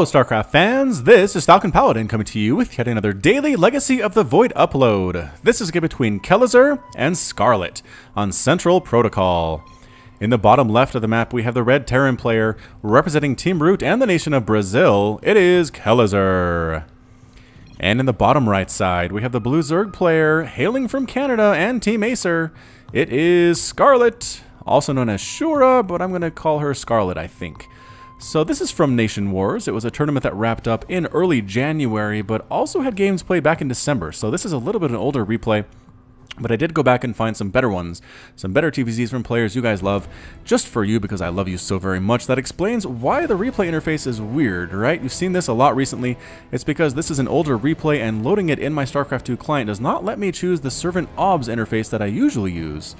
Hello StarCraft fans, this is Falcon Paladin coming to you with yet another daily Legacy of the Void upload. This is a game between Kelazhur and Scarlett on Central Protocol. In the bottom left of the map we have the red Terran player representing Team Root and the nation of Brazil. It is Kelazhur. And in the bottom right side we have the blue Zerg player hailing from Canada and Team Acer. It is Scarlett, also known as Shura, but I'm going to call her Scarlett, I think. So this is from Nation Wars. It was a tournament that wrapped up in early January, but also had games played back in December. So this is a little bit of an older replay, but I did go back and find some better ones, some better TVZs from players you guys love, just for you because I love you so very much. That explains why the replay interface is weird, right? You've seen this a lot recently. It's because this is an older replay and loading it in my StarCraft 2 client does not let me choose the Servant OBS interface that I usually use.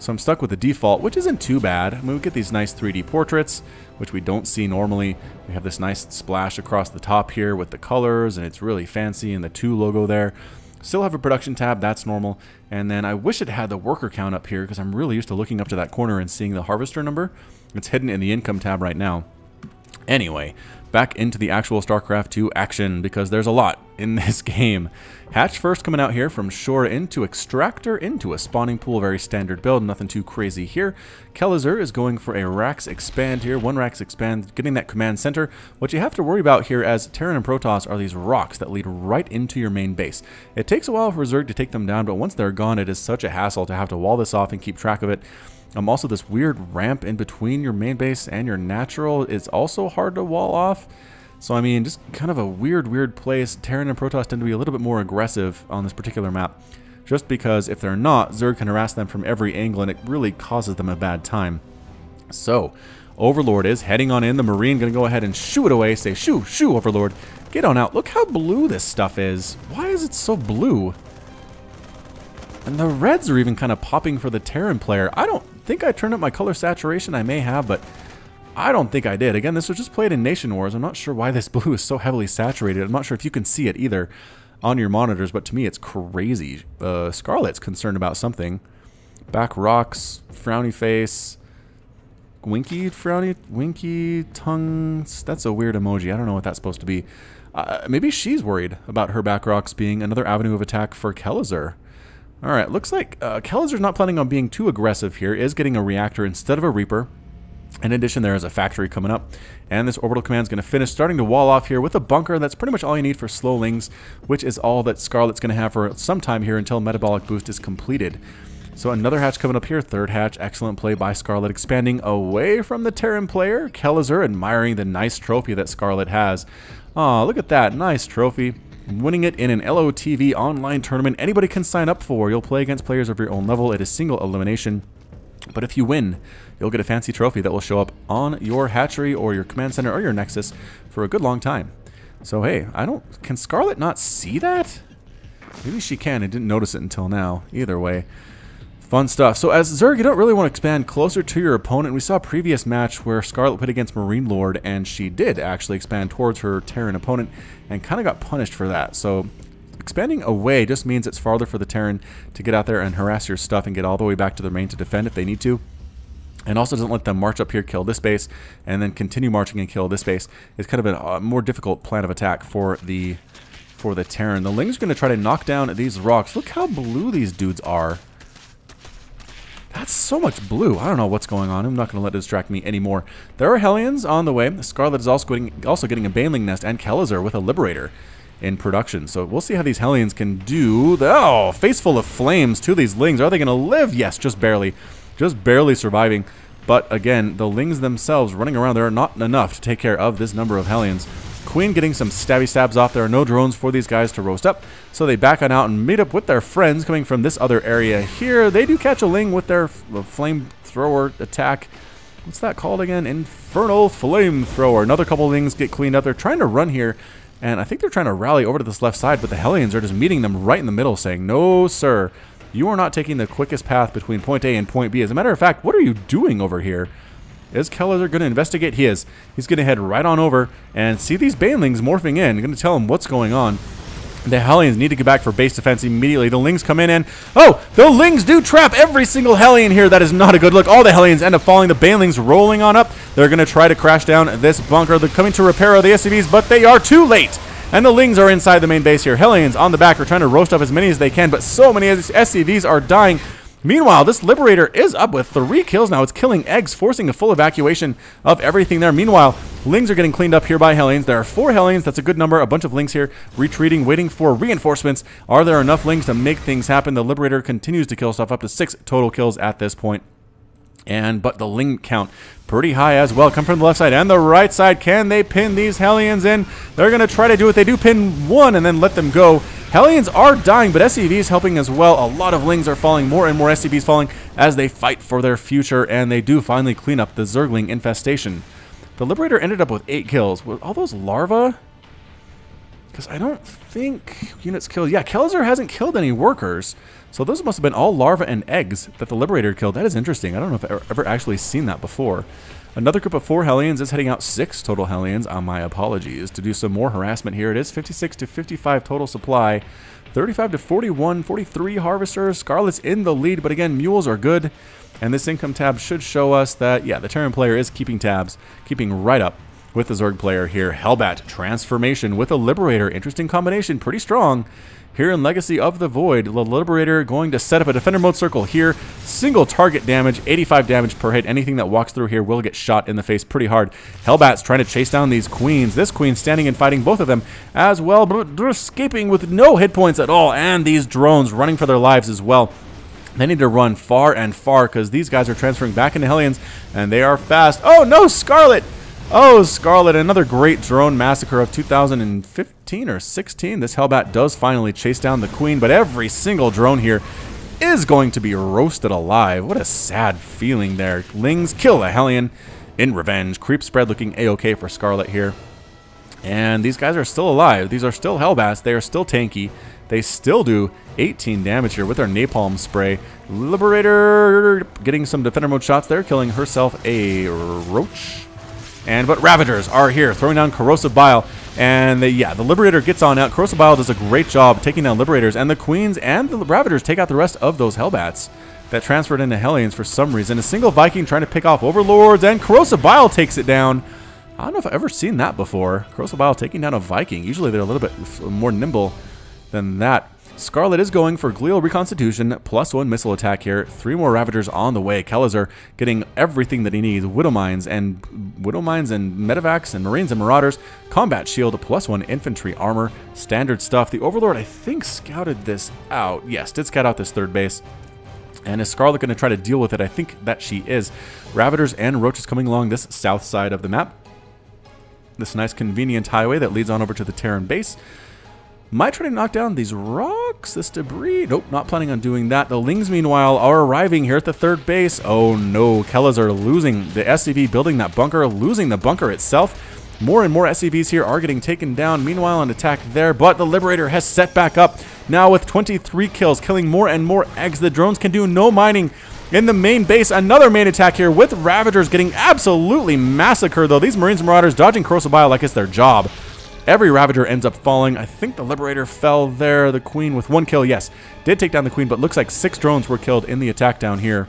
So I'm stuck with the default, which isn't too bad. I mean, we get these nice 3D portraits, which we don't see normally. We have this nice splash across the top here with the colors, and it's really fancy, and the 2 logo there. Still have a production tab, that's normal. And then I wish it had the worker count up here, because I'm really used to looking up to that corner and seeing the harvester number. It's hidden in the income tab right now. Anyway, back into the actual StarCraft 2 action, because there's a lot in this game. Hatch first coming out here from Shore into Extractor into a spawning pool, very standard build, nothing too crazy here. Kelazhur is going for a Rax Expand here, 1 Rax Expand, getting that command center. What you have to worry about here as Terran and Protoss are these rocks that lead right into your main base. It takes a while for Zerg to take them down, but once they're gone, it is such a hassle to have to wall this off and keep track of it. Also, this weird ramp in between your main base and your natural is also hard to wall off. So, I mean, just kind of a weird place. Terran and Protoss tend to be a little bit more aggressive on this particular map. Just because if they're not, Zerg can harass them from every angle and it really causes them a bad time. So, Overlord is heading on in. The Marine going to go ahead and shoo it away. Say, shoo, shoo, Overlord. Get on out. Look how blue this stuff is. Why is it so blue? And the reds are even kind of popping for the Terran player. I don't think I turned up my color saturation. I may have, but I don't think I did. Again, this was just played in Nation Wars. I'm not sure why this blue is so heavily saturated. I'm not sure if you can see it either on your monitors, but to me it's crazy. Scarlett's concerned about something. Back rocks, frowny face, winky tongue. That's a weird emoji. I don't know what that's supposed to be. Maybe she's worried about her back rocks being another avenue of attack for Kelazhur. Alright, looks like Kelazhur's not planning on being too aggressive here, is getting a reactor instead of a Reaper. In addition, there is a factory coming up, and this orbital command is going to finish, starting to wall off here with a bunker. That's pretty much all you need for slowlings, which is all that Scarlett's going to have for some time here until metabolic boost is completed. So another hatch coming up here, third hatch, excellent play by Scarlett, expanding away from the Terran player. Kelazhur admiring the nice trophy that Scarlett has. Aw, look at that, nice trophy. Winning it in an LOTV online tournament anybody can sign up for. You'll play against players of your own level. It is single elimination. But if you win, you'll get a fancy trophy that will show up on your hatchery or your command center or your nexus for a good long time. So hey, can Scarlett not see that? Maybe she can. I didn't notice it until now. Either way, fun stuff. So as Zerg, you don't really want to expand closer to your opponent. We saw a previous match where Scarlett played against Marine Lord, and she did actually expand towards her Terran opponent and kind of got punished for that. So expanding away just means it's farther for the Terran to get out there and harass your stuff and get all the way back to their main to defend if they need to. And also doesn't let them march up here, kill this base, and then continue marching and kill this base. It's kind of a more difficult plan of attack for the Terran. The Ling's going to try to knock down these rocks. Look how blue these dudes are. That's so much blue. I don't know what's going on. I'm not going to let it distract me anymore. There are Hellions on the way. Scarlett is also getting a Baneling Nest, and Kelazhur with a Liberator in production. So we'll see how these Hellions can do. Oh, face full of flames to these Lings. Are they going to live? Yes, just barely. Just barely surviving. But again, the Lings themselves running around, there are not enough to take care of this number of Hellions. Queen getting some stabby stabs off. There are no drones for these guys to roast up, so they back on out and meet up with their friends coming from this other area here. They do catch a Ling with their flamethrower attack. What's that called again? Infernal Flamethrower. Another couple Lings get cleaned up. They're trying to run here, and I think they're trying to rally over to this left side, but the Hellions are just meeting them right in the middle, saying, "No, sir, you are not taking the quickest path between point A and point B. As a matter of fact, what are you doing over here?" Is Kelazhur going to investigate? He is. He's going to head right on over and see these Banelings morphing in. Going to tell him what's going on. The Hellions need to get back for base defense immediately. The Lings come in and... Oh! The Lings do trap every single Hellion here. That is not a good look. All the Hellions end up falling. The Banelings rolling on up. They're going to try to crash down this bunker. They're coming to repair the SCVs, but they are too late. And the Lings are inside the main base here. Hellions on the back are trying to roast up as many as they can, but so many SCVs are dying. Meanwhile, this Liberator is up with 3 kills now. It's killing eggs, forcing a full evacuation of everything there. Meanwhile, Lings are getting cleaned up here by Hellions. There are 4 Hellions. That's a good number. A bunch of Lings here retreating, waiting for reinforcements. Are there enough Lings to make things happen? The Liberator continues to kill stuff, up to 6 total kills at this point. But the Ling count pretty high as well. Come from the left side and the right side. Can they pin these Hellions in? They're going to try to do it. They do pin 1 and then let them go. Hellions are dying, but SCVs helping as well. A lot of Lings are falling, more and more SCVs falling as they fight for their future, and they do finally clean up the Zergling infestation. The Liberator ended up with 8 kills. Were all those larvae? Because I don't think units killed. Yeah, Kelazhur hasn't killed any workers. So those must have been all larvae and eggs that the Liberator killed. That is interesting. I don't know if I've ever actually seen that before. Another group of 4 Hellions is heading out. 6 total Hellions, on my apologies, to do some more harassment here. It is 56 to 55 total supply. 35 to 41, 43 Harvesters. Scarlett's in the lead, but again, Mules are good. And this income tab should show us that, yeah, the Terran player is keeping tabs, keeping right up with the Zerg player here. Hellbat transformation with a Liberator. Interesting combination, pretty strong. Here in Legacy of the Void, the Liberator going to set up a Defender mode circle here. Single target damage, 85 damage per hit. Anything that walks through here will get shot in the face pretty hard. Hellbat's trying to chase down these Queens. This Queen standing and fighting both of them as well, but they're escaping with no hit points at all. And these drones running for their lives as well. They need to run far and far because these guys are transferring back into Hellions, and they are fast. Oh, no, Scarlett! Oh, Scarlett, another great drone massacre of 2015 or 16. This Hellbat does finally chase down the Queen, but every single drone here is going to be roasted alive. What a sad feeling there. Lings kill a Hellion in revenge. Creep spread looking A-OK for Scarlett here. And these guys are still alive. These are still Hellbats. They are still tanky. They still do 18 damage here with their napalm spray. Liberator getting some Defender mode shots there, killing herself a Roach. But Ravagers are here, throwing down Corrosive Bile. And the Liberator gets on out. Corrosive Bile does a great job taking down Liberators. And the Queens and the Ravagers take out the rest of those Hellbats that transferred into Hellions for some reason. A single Viking trying to pick off Overlords, and Corrosive Bile takes it down. I don't know if I've ever seen that before. Corrosive Bile taking down a Viking. Usually they're a little bit more nimble than that. Scarlett is going for Glial Reconstitution, +1 missile attack here. 3 more Ravagers on the way. Kelazhur getting everything that he needs. Widow Mines and Medevacs and Marines and Marauders. Combat Shield, +1 infantry armor. Standard stuff. The Overlord, I think, scouted this out. Yes, did scout out this 3rd base. And is Scarlett going to try to deal with it? I think that she is. Ravagers and Roaches coming along this south side of the map. This nice convenient highway that leads on over to the Terran base. Might try to knock down these rocks, this debris. Nope, not planning on doing that. The Lings, meanwhile, are arriving here at the 3rd base. Oh no, Kelazhur losing the SCV, building that bunker, losing the bunker itself. More and more SCVs here are getting taken down. Meanwhile, an attack there, but the Liberator has set back up. Now with 23 kills, killing more and more eggs. The drones can do no mining in the main base. Another main attack here with Ravagers getting absolutely massacred, though. These Marines and Marauders dodging Corrosive Bile like it's their job. Every Ravager ends up falling. I think the Liberator fell there. The Queen with 1 kill, yes, did take down the Queen, but looks like 6 drones were killed in the attack down here.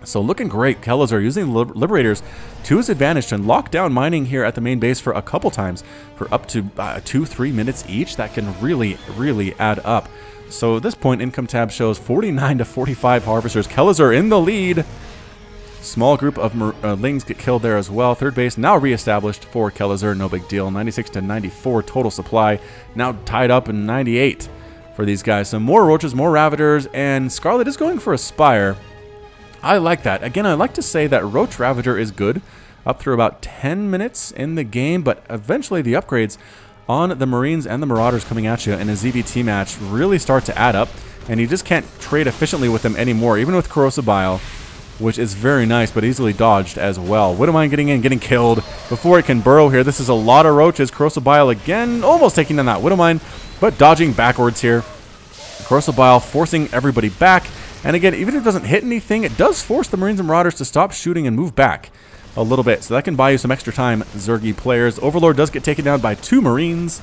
So looking great. Kelazhur using the Liberators to his advantage to lock down mining here at the main base for a couple times for up to 2-3 minutes each. That can really, really add up. So at this point, income tab shows 49 to 45 Harvesters. Kelazhur in the lead. Small group of Lings get killed there as well. 3rd base now reestablished for Kelazhur. No big deal. 96 to 94 total supply. Now tied up in 98 for these guys. So more Roaches, more Ravagers, and Scarlett is going for a Spire. I like that. Again, I like to say that Roach Ravager is good up through about 10 minutes in the game, but eventually the upgrades on the Marines and the Marauders coming at you in a ZVT match really start to add up, and you just can't trade efficiently with them anymore, even with Corrosive Bile, which is very nice, but easily dodged as well. Widowmine getting in, getting killed before it can burrow here. This is a lot of Roaches. Corrosive Bile again, almost taking down that Widowmine, but dodging backwards here. Corrosive Bile forcing everybody back. And again, even if it doesn't hit anything, it does force the Marines and Marauders to stop shooting and move back a little bit. So that can buy you some extra time, Zergy players. Overlord does get taken down by 2 Marines.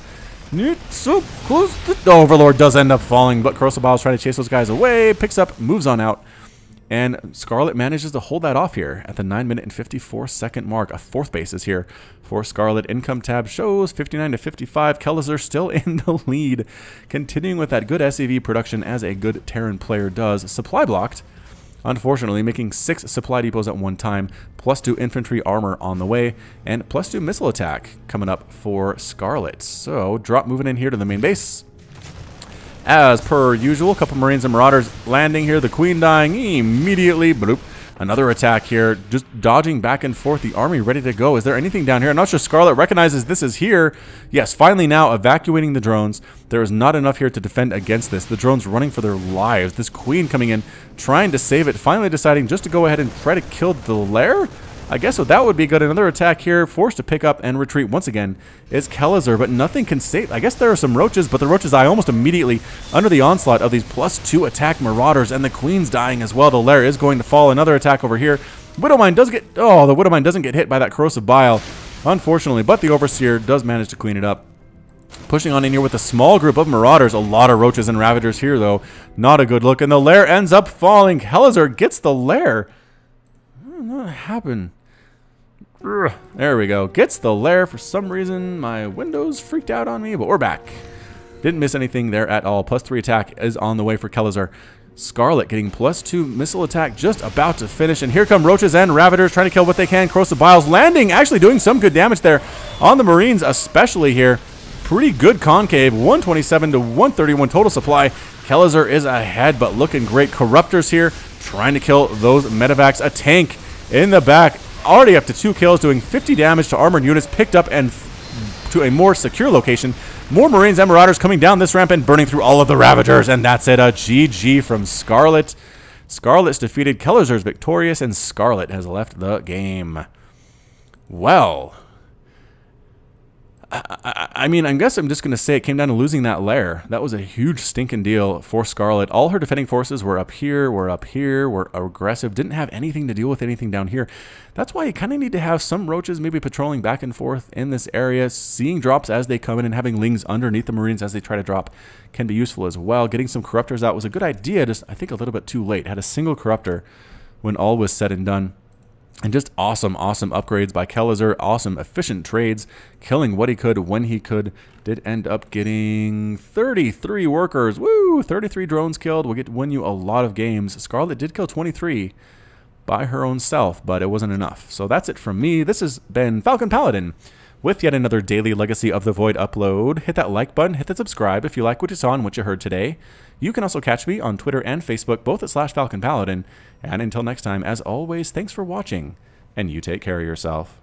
It's so close to... The Overlord does end up falling, but Corrosive Bile is trying to chase those guys away. Picks up, moves on out. And Scarlett manages to hold that off here at the 9-minute and 54-second mark. A 4th basis here for Scarlett. Income tab shows 59 to 55. Kelazhur still in the lead. Continuing with that good SCV production as a good Terran player does. Supply blocked. Unfortunately, making 6 supply depots at one time. +2 infantry armor on the way. And +2 missile attack coming up for Scarlett. So, drop moving in here to the main base. As per usual, a couple Marines and Marauders landing here. The Queen dying immediately. Bloop. Another attack here. Just dodging back and forth. The army ready to go. Is there anything down here? I'm not sure Scarlett recognizes this is here. Yes, finally now evacuating the drones. There is not enough here to defend against this. The drones running for their lives. This Queen coming in, trying to save it. Finally deciding just to go ahead and try to kill the lair. I guess what that would be good. Another attack here, forced to pick up and retreat once again is Kelazhur, but nothing can save. I guess there are some roaches, but the roaches die almost immediately under the onslaught of these +2 attack Marauders, and the Queen's dying as well. The lair is going to fall. Another attack over here. Widowmine does get... Oh, the Widowmine doesn't get hit by that Corrosive Bile, unfortunately, but the Overseer does manage to clean it up. Pushing on in here with a small group of Marauders. A lot of roaches and Ravagers here, though. Not a good look, and the lair ends up falling. Kelazhur gets the lair. What happened? There we go. Gets the lair. For some reason, my Windows freaked out on me, but we're back. Didn't miss anything there at all. +3 attack is on the way for Kelazhur. Scarlett getting +2 missile attack, just about to finish. And here come Roaches and Ravagers trying to kill what they can. Corrosive Biles landing, actually doing some good damage there on the Marines, especially here. Pretty good concave. 127 to 131 total supply. Kelazhur is ahead, but looking great. Corruptors here trying to kill those medevacs. A tank in the back. Already up to 2 kills, doing 50 damage to armored units, picked up and to a more secure location. More Marines and Marauders coming down this ramp and burning through all of the Ravagers, and that's it. A GG from Scarlett. Scarlett's defeated, Kelazhur's victorious, and Scarlett has left the game. Well, I mean, I guess I'm just going to say it came down to losing that lair. That was a huge stinking deal for Scarlett. All her defending forces were up here, were aggressive, didn't have anything to deal with anything down here. That's why you kind of need to have some roaches maybe patrolling back and forth in this area, seeing drops as they come in, and having lings underneath the Marines as they try to drop can be useful as well. Getting some Corruptors out was a good idea, just I think a little bit too late. Had a single Corruptor when all was said and done. And just awesome, awesome upgrades by Kelazhur. Awesome, efficient trades. Killing what he could when he could. Did end up getting 33 workers. Woo! 33 drones killed. Will win you a lot of games. Scarlett did kill 23 by her own self, but it wasn't enough. So that's it from me. This has been Falcon Paladin with yet another daily Legacy of the Void upload. Hit that like button. Hit that subscribe if you like what you saw and what you heard today. You can also catch me on Twitter and Facebook, both at /Falcon Paladin. And until next time, as always, thanks for watching, and you take care of yourself.